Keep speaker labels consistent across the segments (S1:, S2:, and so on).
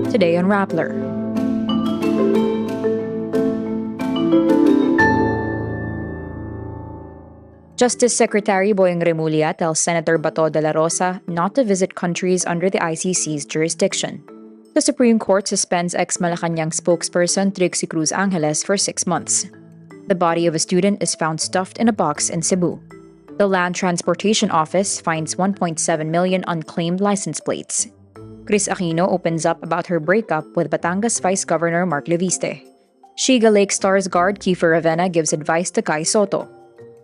S1: Today on Rappler. Justice Secretary Boyong Remulla tells Senator Bato Dela Rosa not to visit countries under the ICC's jurisdiction. The Supreme Court suspends ex-Malacanang spokesperson Trixie Angeles for 6 months. The body of a student is found stuffed in a box in Cebu. The Land Transportation Office finds 1.7 million unclaimed license plates. Kris Aquino opens up about her breakup with Batangas Vice Governor Mark Leviste. Shiga Lake Stars guard Kiefer Ravena gives advice to Kai Sotto.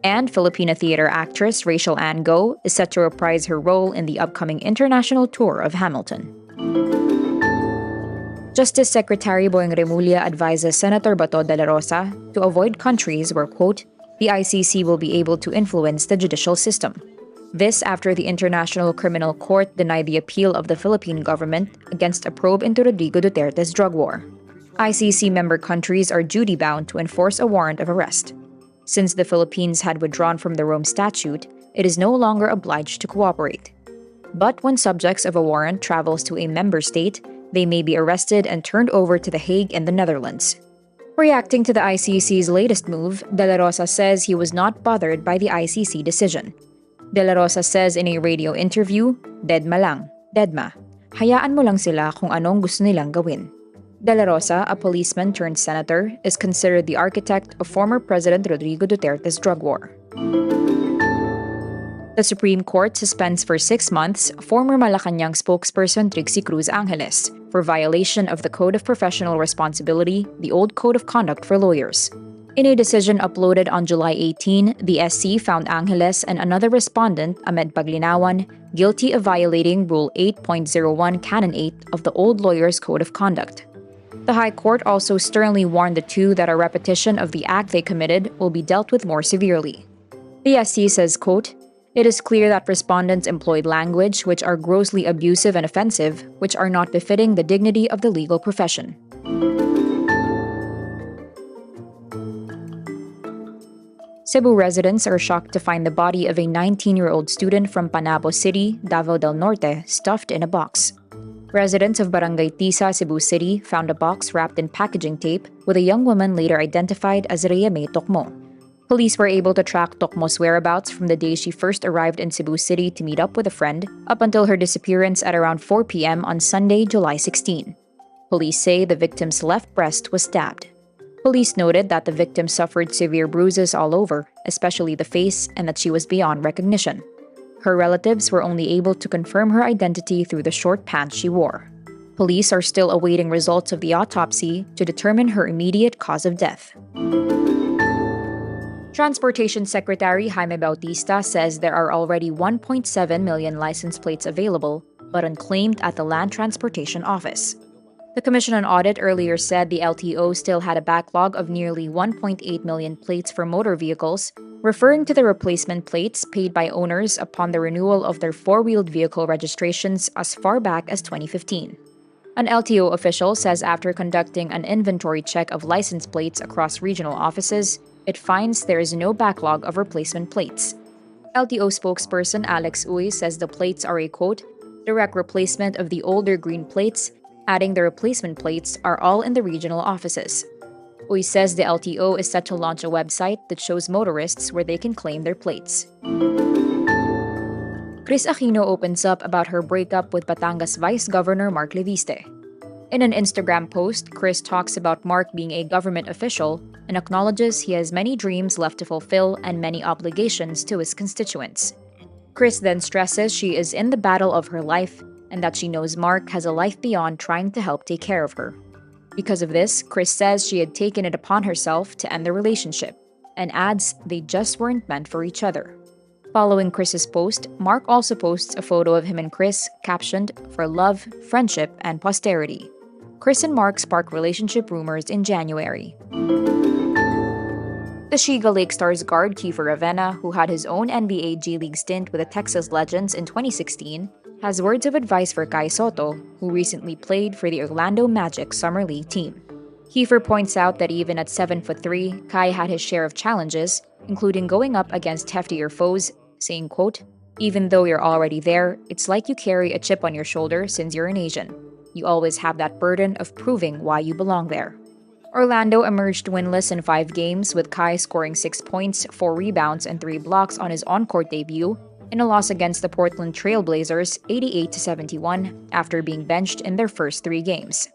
S1: And Filipina theater actress Rachelle Ann Go is set to reprise her role in the upcoming international tour of Hamilton. Justice Secretary Boyong Remulla advises Senator Bato Dela Rosa to avoid countries where, quote, the ICC will be able to influence the judicial system. This after the International Criminal Court denied the appeal of the Philippine government against a probe into Rodrigo Duterte's drug war. ICC member countries are duty-bound to enforce a warrant of arrest. Since the Philippines had withdrawn from the Rome Statute, it is no longer obliged to cooperate. But when subjects of a warrant travels to a member state, they may be arrested and turned over to The Hague in the Netherlands. Reacting to the ICC's latest move, Dela Rosa says he was not bothered by the ICC decision. Dela Rosa says in a radio interview, "Dedma lang, dedma. Hayaan mo lang sila kung anong gusto nilang gawin." Dela Rosa, a policeman turned senator, is considered the architect of former President Rodrigo Duterte's drug war. The Supreme Court suspends for 6 months former Malacanang spokesperson Trixie Angeles for violation of the Code of Professional Responsibility, the old Code of Conduct for lawyers. In a decision uploaded on July 18, the SC found Angeles and another respondent, Ahmed Paglinawan, guilty of violating Rule 8.01 Canon 8 of the Old Lawyers Code of Conduct. The High Court also sternly warned the two that a repetition of the act they committed will be dealt with more severely. The SC says, quote, it is clear that respondents employed language which are grossly abusive and offensive, which are not befitting the dignity of the legal profession. Cebu residents are shocked to find the body of a 19-year-old student from Panabo City, Davao del Norte, stuffed in a box. Residents of Barangay Tisa, Cebu City, found a box wrapped in packaging tape with a young woman later identified as Rhea May Tokmo. Police were able to track Tokmo's whereabouts from the day she first arrived in Cebu City to meet up with a friend up until her disappearance at around 4 p.m. on Sunday, July 16. Police say the victim's left breast was stabbed. Police noted that the victim suffered severe bruises all over, especially the face, and that she was beyond recognition. Her relatives were only able to confirm her identity through the short pants she wore. Police are still awaiting results of the autopsy to determine her immediate cause of death. Transportation Secretary Jaime Bautista says there are already 1.7 million license plates available, but unclaimed at the Land Transportation Office. The Commission on Audit earlier said the LTO still had a backlog of nearly 1.8 million plates for motor vehicles, referring to the replacement plates paid by owners upon the renewal of their four-wheeled vehicle registrations as far back as 2015. An LTO official says after conducting an inventory check of license plates across regional offices, it finds there is no backlog of replacement plates. LTO spokesperson Alex Uy says the plates are a, quote, direct replacement of the older green plates, adding the replacement plates are all in the regional offices. Uy says the LTO is set to launch a website that shows motorists where they can claim their plates. Kris Aquino opens up about her breakup with Batangas Vice Governor Mark Leviste. In an Instagram post, Kris talks about Mark being a government official and acknowledges he has many dreams left to fulfill and many obligations to his constituents. Kris then stresses she is in the battle of her life and that she knows Mark has a life beyond trying to help take care of her. Because of this, Kris says she had taken it upon herself to end the relationship and adds they just weren't meant for each other. Following Kris's post, Mark also posts a photo of him and Kris captioned, "For love, friendship, and posterity." Kris and Mark sparked relationship rumors in January. The Shiga Lake Stars guard Kiefer Ravena, who had his own NBA G League stint with the Texas Legends in 2016, has words of advice for Kai Sotto, who recently played for the Orlando Magic Summer League team. Kiefer points out that even at 7'3", Kai had his share of challenges, including going up against heftier foes, saying, quote, "Even though you're already there, it's like you carry a chip on your shoulder since you're an Asian. You always have that burden of proving why you belong there. Orlando emerged winless in 5 games, with Kai scoring 6 points, 4 rebounds, and 3 blocks on his on-court debut in a loss against the Portland Trail Blazers 88-71 after being benched in their first 3 games.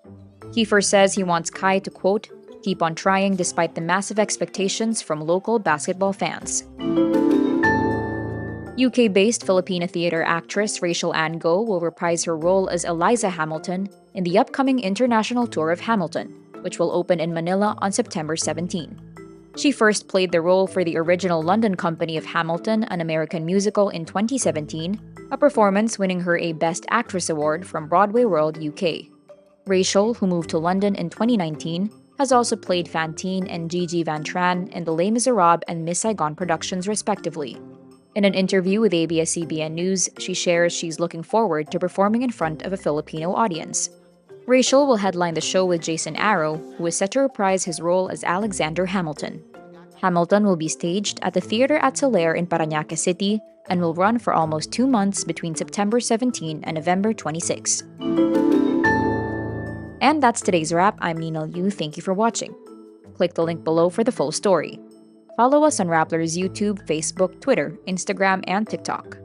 S1: Kiefer says he wants Kai to, quote, keep on trying despite the massive expectations from local basketball fans. UK-based Filipino theater actress Rachelle Ann Go will reprise her role as Eliza Hamilton in the upcoming international tour of Hamilton, which will open in Manila on September 17. She first played the role for the original London company of Hamilton, an American musical, in 2017, a performance winning her a Best Actress award from Broadway World UK. Rachelle, who moved to London in 2019, has also played Fantine and Gigi Van Tran in the Les Miserables and Miss Saigon productions, respectively. In an interview with ABS-CBN News, she shares she's looking forward to performing in front of a Filipino audience. Rachelle will headline the show with Jason Arrow, who is set to reprise his role as Alexander Hamilton. Hamilton will be staged at the Theater at Soler in Parañaque City and will run for almost 2 months between September 17 and November 26. And that's today's wrap. I'm Ninal Yu. Thank you for watching. Click the link below for the full story. Follow us on Rappler's YouTube, Facebook, Twitter, Instagram, and TikTok.